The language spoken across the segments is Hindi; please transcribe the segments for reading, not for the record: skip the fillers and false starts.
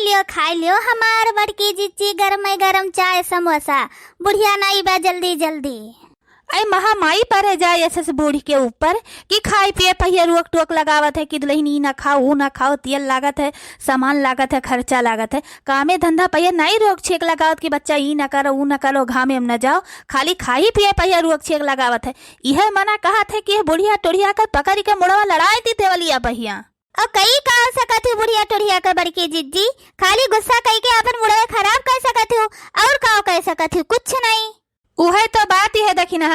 खाई लियो हमार बड़की जीजी गरम गरम चाय समोसा। बुढ़िया नहीं बा जल्दी जल्दी। अरे महामाई पर जाए ऐसे बूढ़ी के ऊपर कि खाए पिए पहिए रोक टोक लगावत है कि दुल्हन ई ना खाओ वो ना खाओ, तेल लागत है, सामान लागत है, खर्चा लागत है। कामे धंधा पहिए नहीं रोक छेक लगावत कि बच्चा ई ना करो वो ना करो, घामे में न जाओ, खाली खाई पिए पहिए रोक छेक लगावत है। यह मना कहत है कि बुढ़िया टोढ़िया कर पकड़ के मुड़वा लड़ाई दी देवलिया पहिया। और कई कह सकत हो बुढ़िया टोढ़िया का बड़की जीजी, खाली गुस्सा कई के अपन मुड़वा खराब कर सकत हो और का कह सकत हो, कुछ नहीं। उहे तो बात ही है देखी ना,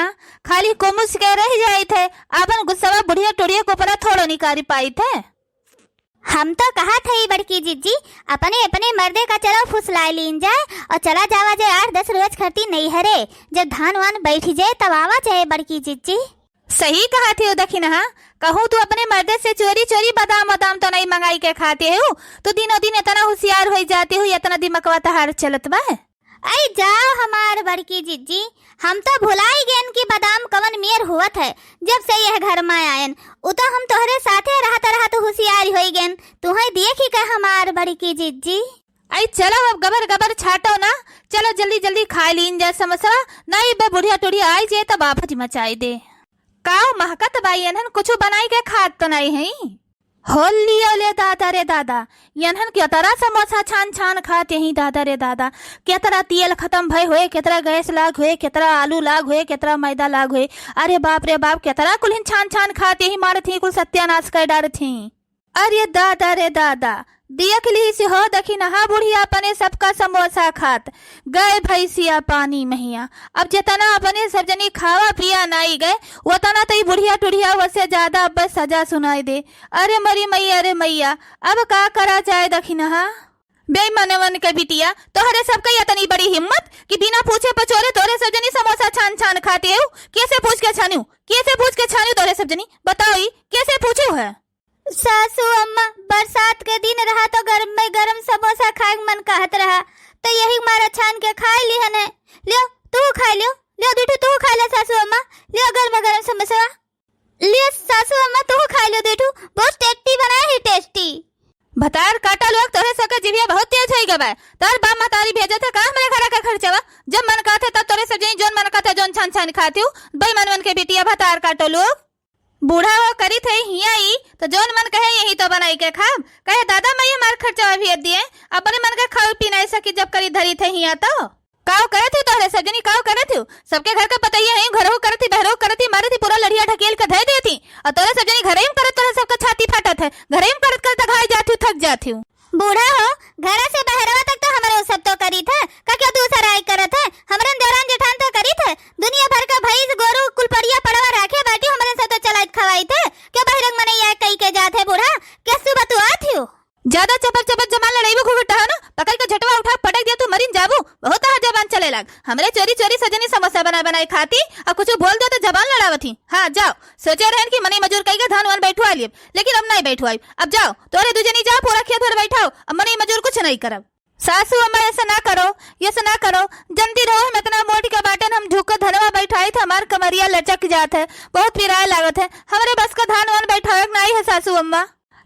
खाली कोमुस के रह जाए थे, अपन गुस्सा बुढ़िया टोढ़िया को परा थोड़ो निकारी पाई थे। हम तो कहा थे बड़की जीजी अपने अपने मर्दे का चलो फुसला लीन जाए और चला जावा जाए 8-10 रोज खर्ती नहीं हरे, जब धान वान बैठ जाए तब आवा जाए बड़की जीजी। सही कहा थी देखी ना, कहूँ तू अपने मर्दे से चोरी चोरी बादाम वादाम तो नहीं मंगाई के खाते हो, तो दिनों दिन इतना होशियार हो जाती हो, इतना दिमागवा तहार चलत बा। आई जाओ हमार बड़की जीजी, हम तो भुलाई गेन कि बादाम कवन मेर हुआ है जब से यह घर में आयन। तो हम तोहरे साथे रहता रहता होशियारी हो गेन, तुम्हें देखी का हमार बड़की जीजी। आई चलो अब गबर गबर छाटो ना, चलो जल्दी जल्दी खा लीन जाए समोसा, नहीं बे बुढ़िया टुढ़िया आई जाए तब आफत मचाई दे। काओ महकत बाई एनहन कुछ बनाई के खाद तो नहीं है। होल लियो ले दादा रे दादा, यनहन क्या तरह समोसा छान छान खाते ही दादा रे दादा, क्या तरह तेल खत्म भय हुए, क्या तरह गैस लाग हुए, क्या तरह आलू लाग हुए, क्या तरह मैदा लाग हुए। अरे बाप रे बाप, क्या तरह कुल छान छान खाते ही मारत ही कुल सत्यानाश कर डालत ही। अरे दादा रे दादा, देख ली से हो देखी नहा बुढ़िया अपने सबका समोसा खात गए भैंसिया पानी महिया। अब जितना अपने सब जनी खावा पिया नहीं गए उतना तो बुढ़िया टुढ़िया वसे ज्यादा अब सजा सुनाई दे। अरे मरी मैया, अरे मैया, अब का करा जाए देखी नहा। बेईमानवन के बिटिया, तोहरे सबका इतनी बड़ी हिम्मत कि बिना पूछे पचोरे तोरे सब जनी समोसा छान छान खाते हो। कैसे पूछ के छानू, कैसे पूछ के छानू तोरे सब जनी, बताओ ही कैसे पूछू है। सासू अम्मा, बरसात के दिन रहा तो गरम में गरम समोसा खाए मन कहत रहा, तो यही मारा छान के खाई लिहन है। लियो तू खा लियो, लियो बेटू तू खा ले सासू अम्मा, लियो गरम गरम समोसा लियो सासू अम्मा तू खा लियो बेटू, बहुत टेस्टी बना है, टेस्टी। भतार काटा लोग तोरे सबके जिभिया बहुत तेज है गबा, तोर बाप मातारी भेजे थे का मेरे घर का खर्चवा, जब मन कहते तब तोरे सब जनी जोन मन कहते जोन छान छान खाती हूँ। बेईमानवन के बिटिया भतार काटो लोग, बूढ़ा हो करी थे हिया ही तो जोन मन कहे यही तो बनाई के खाब, कहे दादा मैं मार खर्चा भेज दिए, अपने मन का खाओ पी नहीं सकी जब करी धरी थे हिया तो काव करे थे तोहरे सजनी, काव करे थे सबके घर का पता ही है, घर हो करती बहरो करती मारे थी पूरा लड़िया ढकेल कर धे देती, और तोरे सजनी घरे में करत तोरे सबका छाती फाटत है, घरे में करत करत घाई जाती थक जाती हूँ। बूढ़ा हो घर से बहरवा तक तो हमारे सब तो करी थे, का क्या दूसरा आई करत है, हमारे देवरान जेठान तो करी थे, दुनिया भर का भैंस गोरू कुलपड़िया पड़वा रखे बैठी हमारे साथ तो चलाइत खवाई थे, क्या बहिरंग मने या कई के जात है बूढ़ा, क्या सुबह तू आती हो। ज्यादा चपर चपर जमाल लड़ाई में घुघटा है ना, पकड़ के झटवा उठा पटक दिया तू मरीन जाबू, बहुत हर जबान चले लग, हमरे चोरी चोरी सजनी समोसा बना बनाई खाती और कुछ बोल दो तो जबान लड़ावती। हाँ जाओ, सोचे रहन कि मनी मजूर कई के धान वान बैठवा लिए, लेकिन अब नहीं बैठवाई, अब जाओ तोरे दूजनी जाओ पूरा खेत भर बैठाओ, अब मनी मजूर कुछ नहीं करब। सासू अम्मा ऐसा ना करो, ऐसा ना करो, जनती रहो हम इतना मोटी का बाटन हम झुक धनवा बैठाई थे, हमार कमरिया लचक जात है, बहुत पिराया लागत है, हमारे बस का धान वान बैठावे नहीं है सासू अम्मा।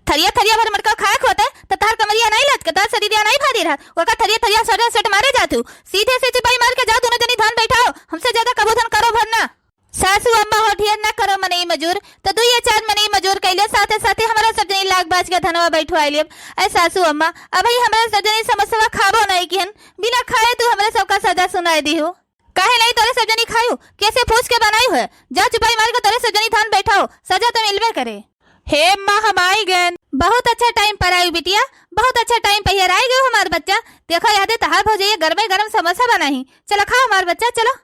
थरिया थरिया भर मटका खाक होता है तो तार कमरिया नहीं लचकता, शरीरिया नहीं भारी रहा, वका थरिया थरिया सड़ा सेट मारे जातू, सीधे से चिपाई मार के जाओ, दोनों जनी धान बैठाओ, हमसे ज्यादा कबूधन करो भरना। सासू अम्मा हो ढेर ना करो मने मजूर, तो 2 या 4 मने मजूर कैले, साथे साथे हमारा सब जनी लाग बाज के धनवा बैठवाई लिए। ऐ सासू अम्मा अब ही हमारा सब जनी समोसा खाबो नहीं किहन, बिना खाए तू हमारे सबका सजा सुनाई दी हो, काहे नहीं तोरे सब जनी खायू, कैसे पूछ के बनाई है, जा चुपाई मार के तोरे सब जनी धान बैठाओ, सजा तो मिलबे करे। हे माँ हम आई गए, बहुत अच्छा टाइम पर आई बिटिया, बहुत अच्छा टाइम पर यार आई गए हमारे बच्चा, देखो याद है तहार भौजाई गरमे गरम समोसा बनाई, चलो खाओ हमारे बच्चा चलो।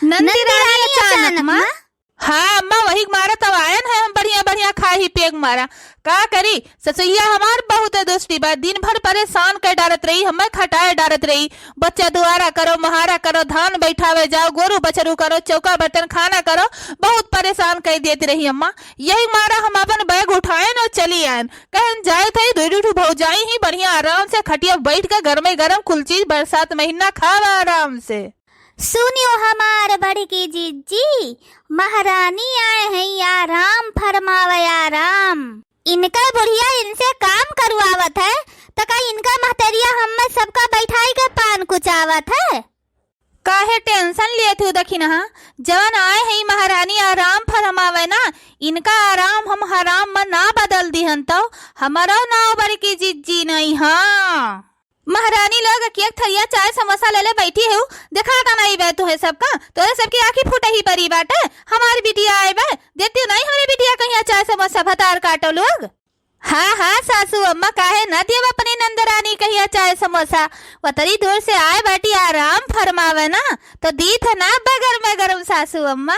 नंदी रानी अचानक माँ, हाँ अम्मा वही मारा तब आयन है, हम बढ़िया बढ़िया खा ही पेग मारा, का करी ससुइया हमार बहुत दोस्ती बात, दिन भर परेशान कर डालत रही, हमें खटाए डालत रही, बच्चा दुआरा करो महारा करो, धान बैठावे जाओ, गोरू बछरू करो, चौका बर्तन खाना करो, बहुत परेशान कर देती रही अम्मा। यही मारा हम अपन बैग उठाए और चली आयन, कहन जाए थे दो भौजाई ही बढ़िया आराम से खटिया बैठ कर घर में गरम कुल चीज बरसात महीना खावा आराम से। सुनियो हमार बड़की जीजी, महारानी आए हैं आराम फरमावे आराम, इनका बुढ़िया इनसे काम करवावत है तो का इनका महते थरिया हम सबका बैठाई के पान कुचावत है। काहे टेंशन लिए तू देखी ना, जवन आए है महारानी आराम फरमावे ना, इनका आराम हम हराम में ना बदल दिहन तो हमारो नाव बड़की जिज्जी नहीं। हाँ महारानी लोग एक थरिया चाय समोसा ले ले बैठी है, दिखाता नहीं बे तू है सबका, तोरे सबकी आंखी फूटे ही परी बाटे। हमारी बिटिया आए बे, देती नहीं हमारी बिटिया कहीं चाय समोसा भतार काटो लोग। हाँ हाँ सासू अम्मा काहे न दिए अपनी नंदरानी कहिया चाय समोसा, वतरी दूर से आए बैठी आराम फरमावे ना तो दी थे ना बगर में गरम सासू अम्मा।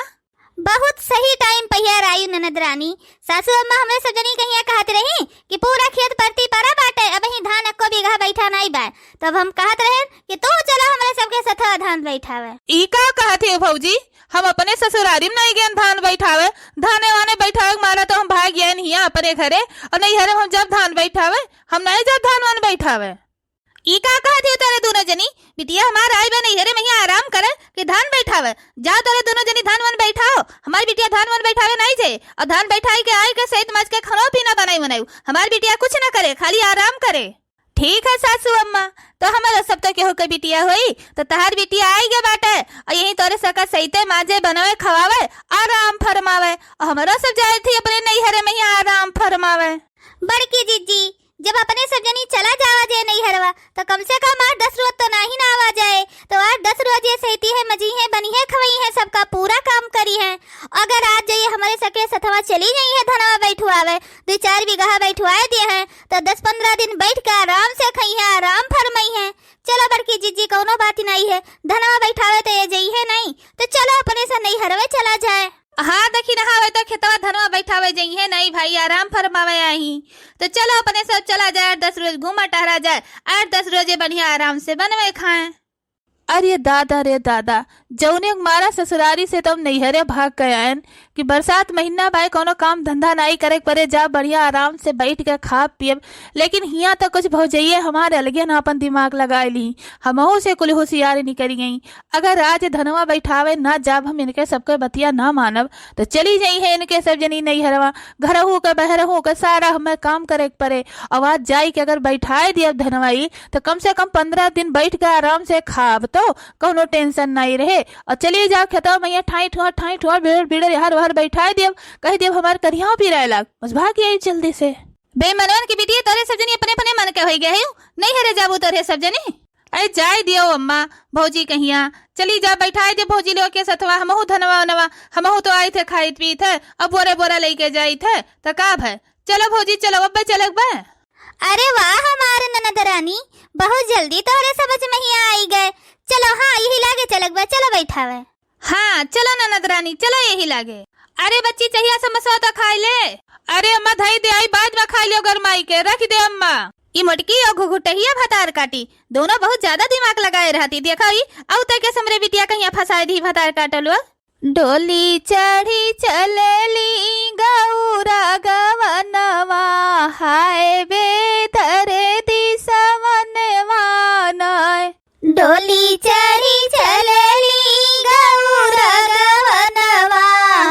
बहुत सही टाइम पहिया आई ननद रानी। सासू अम्मा हमरे सब जनी कहिया कहत रही कि पूरा खेत परती परा बाटे, अब ही धान को बीघा बैठा नहीं बा, तब हम कहत रहे कि तू चला हमरे सबके साथ धान बैठावे। ई का कहत है भौजी, हम अपने ससुरारी में नहीं गए धान बैठावे, धाने वाने बैठावे मारा तो हम भाग गए नहीं अपने घरे, और नहीं हरे हम जब धान बैठावे हम नहीं जब धान वान बैठावे। ई का कहत है तेरे दोनों जनी, बिटिया हमार आई बे नहीं हरे में आराम करे कि धान बैठावे, जा तेरे दोनों जनी धान वान बैठाओ। हमारी बिटिया धान वान बैठावे नहीं जे, और धान बैठाई के आई के सहित मच के खानो पीना बनाई बनाई, हमारी बिटिया कुछ न करे खाली आराम करे। ठीक है सासू अम्मा, तो हमारा सब तो केहू के बिटिया हुई तो तहार बिटिया आई गे बाटे, और यही तोरे सका सहीते माजे बनावे खवावे आराम फरमावे, और हमारा सब जाए थी अपने नैहरे में ही आराम फरमावे। बड़की जीजी जब अपने सब जनी चला जावा जाए नहीं हरवा तो कम से कम 8-10 रोज तो नहीं ना आवा जाए, तो 8-10 रोज ये सहती है मजी है बनी है खवई है सबका पूरा काम करी है। अगर आज जाइए हमारे सके सथवा चली गई है धनवा बैठुआवे, 2-4 बीघा बैठुआए दिए हैं तो 10-15 दिन बैठ के आराम से खई है आराम फरमाई है। चलो बड़की जीजी कोनो बात नहीं है, धनवा बैठावे तो ये जई है नहीं, तो चलो अपने से नहीं हरवे चला जाए। हाँ देखी ना तो खेतवा धनवा बैठावे जाई है नहीं भाई आराम फरमावे आई, तो चलो अपने सब चला जाए 8-10 रोज घूमा टहरा जाए, 8-10 रोजे बढ़िया आराम से बनवे खाएं। अरे दादा रे दादा, जौने मारा ससुरारी से तुम नैहरे भाग गए कि बरसात महीना भाई कोनो काम धंधा नहीं करे परे, जा बढ़िया आराम से बैठ के खा पिए, लेकिन हिया तो कुछ भौजइये हमारे अलगे ना अपन दिमाग लगा ली, हमहू से कुल होशियारी निकल गई। अगर आज धनवा बैठावे ना जब हम इनके सबके बतिया ना मानब तो चली जाई है इनके सब जनी नैहरवा, घर हो के बहर हो के सारा हमें काम करे परे। आवाज जाई के अगर बैठाए दिया धनवाई तो कम से कम 15 दिन बैठ के आराम से खाब तो कोनो टेंशन नहीं रहे, और चलिए जाओ खेतवा मैया ठाई ठुआ बिड़े यार वहर बैठाए दियब, कह दियब हमार करिया भी रह लग, बस भाग आई जल्दी से। बेमनवन की बिटिया तोरे सब जनी अपने अपने मन के हो गए नहीं हरे जाबू तोरे सब जनी। अरे जाए दियो अम्मा भौजी कहिया, चली जा बैठाए दे भौजी लोग के सथवा, हमहू धनवा नवा हमहू तो आए थे खाई पी थे, अब बोरे बोरा लेके जाई थे तो का है, चलो भौजी चलो अब चल बे। अरे वाह हमारे ननद रानी, बहुत जल्दी तोरे समझ में ही आई गए। चलो हाँ यही लागे चलक बा, चलो बैठावे। हाँ चलो ननद रानी चलो यही लागे। अरे बच्ची चाहिए समोसा तो खाई ले। अरे अम्मा धई दे आई बाद में खा लियो गरमाई के रख दे अम्मा। ई मोटकी और घुघुटहिया भतार काटी दोनों बहुत ज्यादा दिमाग लगाए रहती, देखा ही औ तक के समरे बिटिया कहिया फसाए दी भतार काटलो। डोली चढ़ी चलली गौरा गवनवा, हाय बे धरे दिसवनवा नय। डोली चढ़ी चलली गौरा गवनवा,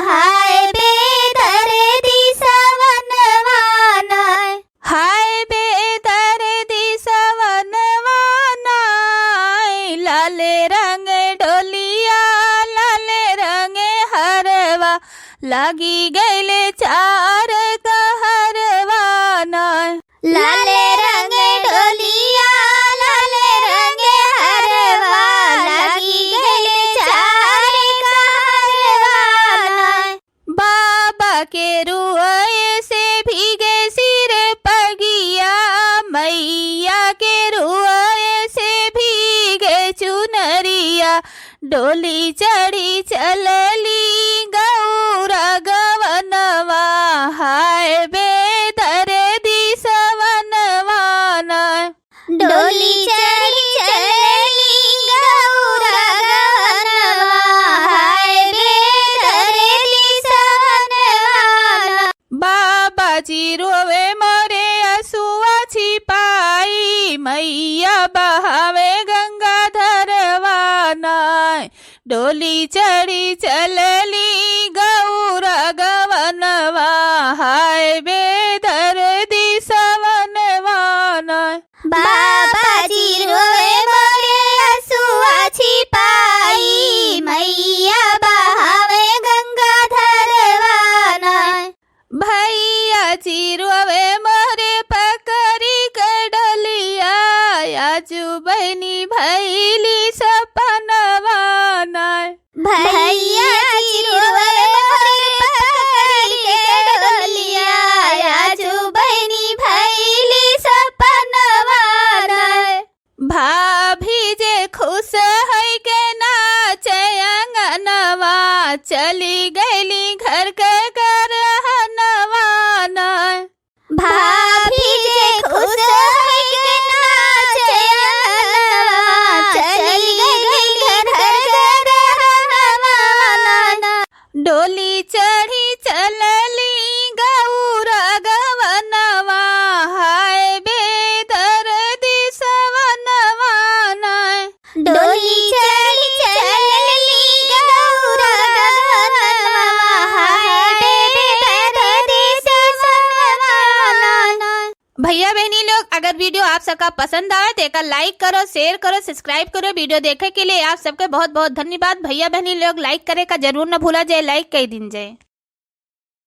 हाय बे धरे दिसवनवा नय। हाय बे धरे दिसवनवा नय, लाले रंग डोलिया लाले रंग हरवा, लगी गैले चार कहरवा नय। लाले रंग डोलिया लाले रंग हरवा, लगी गई चार कहरवा नय। बाबा के रुए से भीगे सिर पगिया, मैया के रुए से भीगे चुनरिया, डोली चढ़ी चलली गौरा गवनवा, हाय बे धरे दिसवनवा नय। डोली चढ़ी चलली गौरा गवनवा, हाय बे धरे दिसवनवा नय। बाबा जी रोवे मोरे असुआ छिपाई, मैया बहावे गंगाधरवा नय, डोली चढ़ी चलली गौरा गवनवा, हाय बे धरे दिसवनवा नय। बाबा आजू बहनी भैली सपनवा नाय। भैया चिरुआ मोरे पकड़ी के डोलिया आजू बहनी भैली सपनवा नाय। भाभी जे खुश है के नाचे अंगनवा चली गईली घर के गरहनवा नाय। भाभी जे खुश है के नाचे अंगनवा चली गई घर गरहनवा नाय। डोली चढ़ी चलली गौरा गवनवा हाय बेदर्दी सवनवा नाय। डोली चढ़ी चलली गौरा गवनवा हाय बेदर्दी सवनवा नाय। भैया बहनी लोग, अगर वीडियो आप सबका पसंद आए तो एक लाइक करो, शेयर करो, सब्सक्राइब करो। वीडियो देखे के लिए आप सबके बहुत बहुत धन्यवाद। भैया बहनी लोग लाइक करे का जरूर न भूला जाए, लाइक कर दिन जाए।